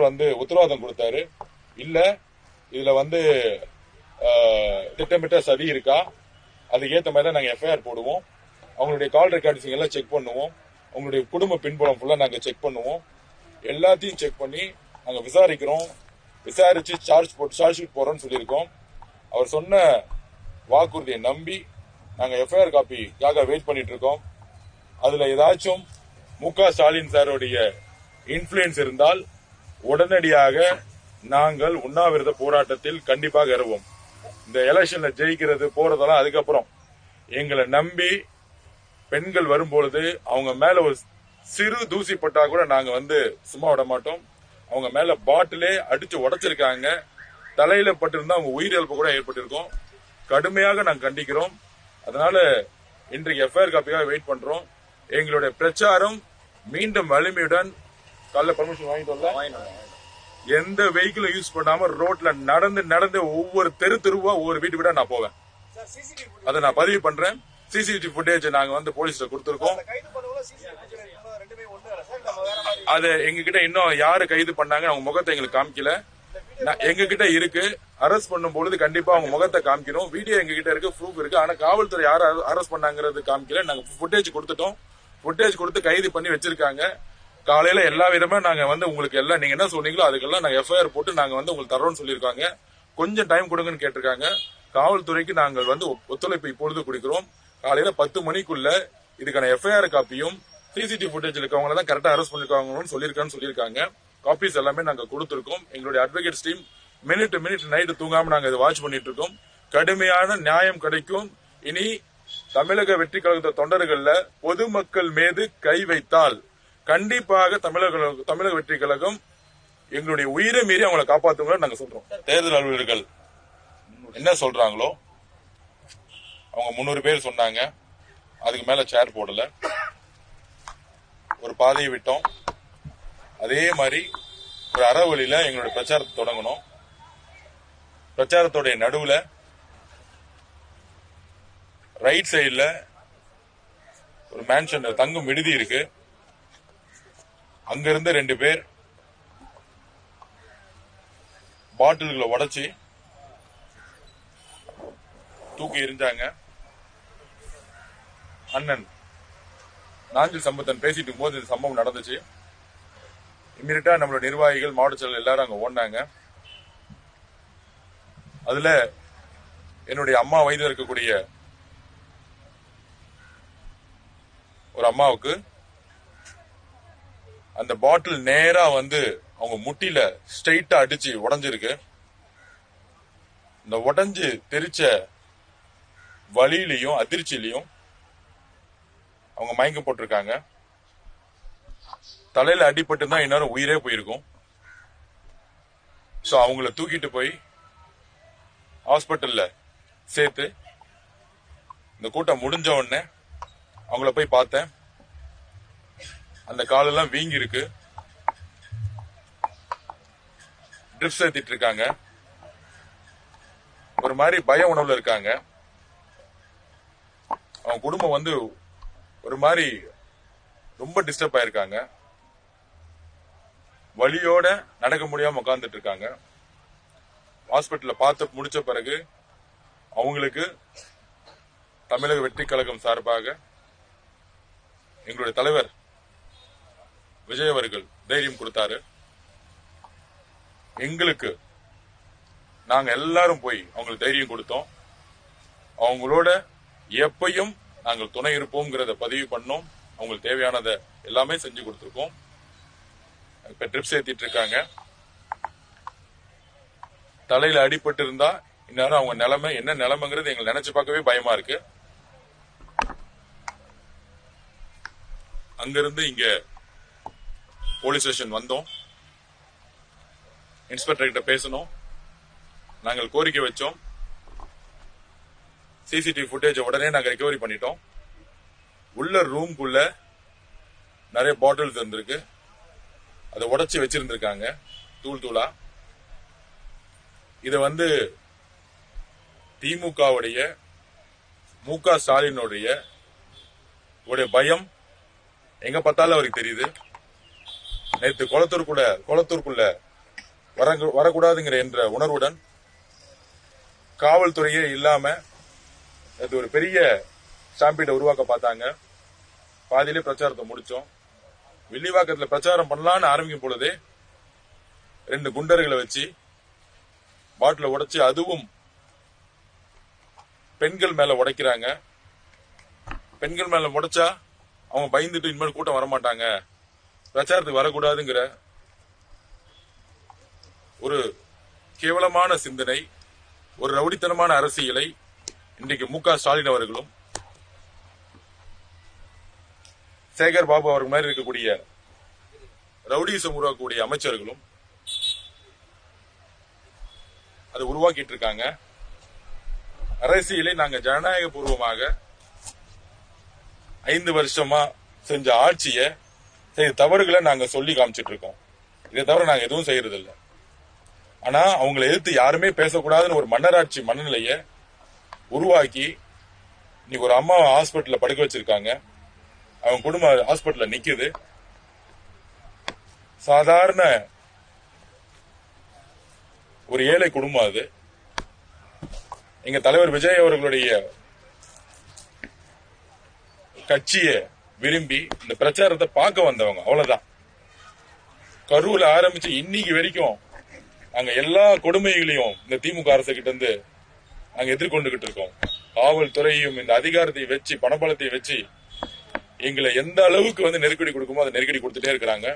வந்து உத்தரவாதம் கொடுத்தாரு. இல்ல இதுல வந்து திட்டமிட்ட சதி இருக்கா, அதுக்கு ஏத்த மாதிரி நாங்க எஃப்ஐஆர் போடுவோம். அவங்களுடைய கால் ரெக்கார்ட்ஸ் எல்லாம் செக் பண்ணுவோம். அவங்களுடைய குடும்ப பின்புலம் ஃபுல்லா நாங்க செக் பண்ணுவோம். எல்லாத்தையும் செக் பண்ணி நாங்க விசாரிக்கிறோம். விசாரிச்சு சார்ஜ் ஷீட் போறோம்னு சொல்லியிருக்கோம். அவர் சொன்ன வாக்குறுதியை நம்பி நாங்க எஃப்ஐஆர் காப்பிக்காக வெயிட் பண்ணிட்டு இருக்கோம். அதுல ஏதாச்சும் மு.க. ஸ்டாலின் சாருடைய இன்ஃபுளுன்ஸ் இருந்தால் உடனடியாக நாங்கள் உண்ணாவிரத போராட்டத்தில் கண்டிப்பாக இறங்குவோம். இந்த எலெக்ஷன்ல ஜெயிக்கிறது போறதெல்லாம் அதுக்கப்புறம். எங்களை நம்பி பெண்கள் வரும்பொழுது அவங்க மேல ஒரு சிறு தூசி பட்டா கூட நாங்க வந்து சும்மா விட மாட்டோம். அவங்க மேல பாட்டிலே அடிச்சு உடைச்சிருக்காங்க. தலையில பட்டிருந்தா அவங்க உயிரிழப்பு கூட ஏற்பட்டிருக்கும். கடுமையாக நாங்க கண்டிக்கிறோம். அதனால இன்றைக்கு எஃப்ஐஆர் காப்பிக்காக வெயிட் பண்றோம். எங்களுடைய பிரச்சாரம் மீண்டும் வலிமையுடன் காலைல பர்மிஷன் வாங்கிட்டு எந்த வெஹிக்கிளும் யூஸ் பண்ணாம ரோட்ல நடந்து ஒவ்வொரு தெருவா ஒவ்வொரு வீட்டுக்கு நான் போவேன். அதை நான் பதிவு பண்றேன். சிசிடிவி ஃபுட்டேஜ் நாங்க வந்து போலீஸ்ல கொடுத்திருக்கோம். அது எங்ககிட்ட இன்னும் யாரு கைது பண்ணாங்க அவங்க முகத்தை எங்களுக்கு காமிக்கல. எங்ககிட்ட இருக்கு. அரெஸ்ட் பண்ணும் பொழுது கண்டிப்பா அவங்க முகத்தை காமிக்கணும். வீடியோ எங்ககிட்ட இருக்கு, ப்ரூஃப் இருக்கு. ஆனா காவல்துறை யாரு அரெஸ்ட் பண்ணாங்கிறது காமிக்கல. நாங்க ஃபுட்டேஜ் கொடுத்துட்டோம். ஃபுட்டேஜ் கொடுத்து கைது பண்ணி வச்சிருக்காங்க. காலையில எல்லா விதமா நாங்க வந்து உங்களுக்கு எல்லாம் நீங்க என்ன சொன்னீங்களோ அதுக்கெல்லாம் நாங்க எஃப்ஐஆர் போட்டு நாங்க வந்து உங்களுக்கு தரோம்னு சொல்லியிருக்காங்க. கொஞ்சம் டைம் கொடுங்கன்னு கேட்டிருக்காங்க. காவல்துறைக்கு நாங்கள் வந்து ஒத்துழைப்பு இப்பொழுது கொடுக்கிறோம். காலையில 10 மணிக்குள்ள இதுக்கான எஃப்ஐஆர் காப்பியும் சிசிடிவி ஃபுட்டேஜ் இருக்கவங்க தான் கரெக்டா அரெஸ்ட் பண்ணிருக்காங்கன்னு சொல்லியிருக்காங்க. காப்பீஸ் எல்லாமே நாங்க கொடுத்திருக்கோம். எங்களுடைய அட்வொகேட்ஸ் டீம் மினிட் நைட்டு தூங்காம நாங்க இதை வாட்ச் பண்ணிட்டு இருக்கோம். கடுமையான நியாயம் கிடைக்கும். இனி தமிழக வெற்றி கழக தொண்டர்கள்ல பொதுமக்கள் மீது கை வைத்தால் கண்டிப்பாக தமிழக வெற்றி கழகம் எங்களுடைய உயிரை மீறி அவங்களை காப்பாற்றுங்க நாங்க சொல்றோம். தேர்தல் அலுவலர்கள் என்ன சொல்றாங்களோ அவங்க 300 பேர் சொன்னாங்க. அதுக்கு மேல சேர் போடல. ஒரு பாதையை விட்டோம். அதே மாதிரி ஒரு அறவழியில எங்களுடைய பிரச்சாரத்தை தொடங்கணும். பிரச்சாரத்துடைய நடுவுல ரைட் சைடுல ஒரு மேன்ஷன் தங்கும் விடுதி இருக்கு. அங்கிருந்து 2 பேர் பாட்டில்களை உடைச்சி தூக்கி எறிஞ்சாங்க. அண்ணன் நாஞ்சில் சம்பத்தன் பேசிட்டு இருக்கும்போது இந்த சம்பவம் நடந்துச்சு. இம்மீடியட்டா நம்மளோட நிர்வாகிகள் மாவட்ட செயலர் எல்லாரும் அங்க ஓடினாங்க. அதுல என்னுடைய அம்மா வயதில் இருக்கக்கூடிய ஒரு அம்மாவுக்கு அந்த பாட்டில் நேரா வந்து அவங்க முட்டில ஸ்ட்ரைட்டா அடிச்சு உடைஞ்சிருக்கு. இந்த உடைஞ்சு தெரிச்ச வலியிலையும் அதிர்ச்சியிலையும் அவங்க மயக்கம் போட்டிருக்காங்க. தலையில அடிபட்டு தான் இந்நேரம் உயிரே போயிருக்கும். சோ அவங்கள தூக்கிட்டு போய் ஹாஸ்பிட்டல்ல சேர்த்து இந்த கூட்டம் முடிஞ்ச உடனே அவங்கள போய் பார்த்தேன். அந்த காலெல்லாம் வீங்கி இருக்கு. ட்ரிப்ஸ் ஏத்திட்டு இருக்காங்க. ஒரு மாதிரி பய உணவுல இருக்காங்க. அவங்க குடும்பம் வந்து ஒரு மாதிரி ரொம்ப டிஸ்டர்ப் ஆயிருக்காங்க. வலியோட நடக்க முடியாம உட்கார்ந்துட்டு இருக்காங்க. ஹாஸ்பிட்டல்ல பார்த்து முடிச்ச பிறகு அவங்களுக்கு தமிழக வெற்றி கழகம் சார்பாக எங்களுடைய தலைவர் விஜய் அவர்கள் தைரியம் கொடுத்தாரு. எங்களுக்கு நாங்க எல்லாரும் போய் அவங்களுக்கு தைரியம் கொடுத்தோம். அவங்களோட எப்பையும் நாங்கள் துணை இருப்போம்ங்கிறத பதிவு பண்ணோம். அவங்களுக்கு தேவையானதை எல்லாமே செஞ்சு கொடுத்திருக்கோம். இப்ப ட்ரிப்ஸ் ஏத்திட்டு இருக்காங்க. தலையில அடிபட்டு இருந்தா இந்நேரம் அவங்க நிலைமை என்ன நிலைமைங்கிறது எங்களுக்கு நினைச்சு பார்க்கவே பயமா இருக்கு. அங்கிருந்து இங்க போலீஸ் ஸ்டேஷன் வந்தோம். இன்ஸ்பெக்டர் கிட்ட பேசணும். நாங்கள் கோரிக்கை வச்சோம். சிசிடிவி ஃபுட்டேஜ் உடனே நாங்க ரெக்கவரி பண்ணிட்டோம். உள்ள ரூம்குள்ள நிறைய பாட்டில்ஸ் இருந்திருக்கு. அதை உடைச்சு வச்சிருந்திருக்காங்க தூள் தூளா. இத திமுகவுடைய மு.க. ஸ்டாலினுடைய பயம் எங்க பார்த்தாலும் அவருக்கு தெரியுது. நேற்று குளத்தூருக்குள்ள வரக்கூடாதுங்கிற என்ற உணர்வுடன் காவல்துறையே இல்லாம அது ஒரு பெரிய ஸ்டாம்பீடை உருவாக்க பார்த்தாங்க. பாதியிலே பிரச்சாரத்தை முடிச்சோம். வில்லிவாக்கத்துல பிரச்சாரம் பண்ணலான்னு ஆரம்பிக்கும் பொழுதே 2 குண்டர்களை வச்சு பாட்டில உடைச்சு, அதுவும் பெண்கள் மேல உடைக்கிறாங்க. பெண்கள் மேல உடைச்சா அவங்க பயந்துட்டு இனிமேல் கூட்டம் வரமாட்டாங்க, பிரச்சாரத்துக்கு வரக்கூடாதுங்கிற ஒரு கேவலமான சிந்தனை, ஒரு ரவுடித்தனமான அரசியலை இன்றைக்கு மு.க. ஸ்டாலின் அவர்களும் சேகர் பாபு அவர்கள் மாதிரி இருக்கக்கூடிய ரவுடிசம் உருவாக்கக்கூடிய அமைச்சர்களும் அதை உருவாக்கிட்டு இருக்காங்க. அரசியலை நாங்க ஜனநாயக பூர்வமாக 5 வருஷமா செஞ்ச ஆட்சியை செய்த தவறுகளை நாங்க சொல்லி காமிச்சிட்டு இருக்கோம். இதை தவிர நாங்க எதுவும் செய்யறது இல்லை. ஆனா அவங்களை எதிர்த்து யாருமே பேசக்கூடாதுன்னு ஒரு மன்னராட்சி மனநிலையை உருவாக்கி இன்னைக்கு ஒரு அம்மா ஹாஸ்பிட்டல்ல படுக்க வச்சிருக்காங்க. அவங்க குடும்பம் ஹாஸ்பிட்டல்ல நிக்குது. சாதாரண ஒரு ஏழை குடும்பம் அது. எங்க தலைவர் விஜய் அவர்களுடைய கட்சியை விரும்பி இந்த பிரச்சாரத்தை பார்க்க வந்தவங்க, அவ்வளவுதான். கரூர்ல ஆரம்பிச்சு இன்னைக்கு வரைக்கும் நாங்க எல்லா கொடுமைகளையும் இந்த திமுக அரசு கிட்ட இருந்து நாங்க எதிர்கொண்டுகிட்டு இருக்கோம். காவல்துறையும் இந்த அதிகாரத்தை வச்சு, பணபலத்தை வச்சு எங்களை எந்த அளவுக்கு நெருக்கடி கொடுக்குமோ அதை நெருக்கடி கொடுத்துட்டே இருக்கிறாங்க.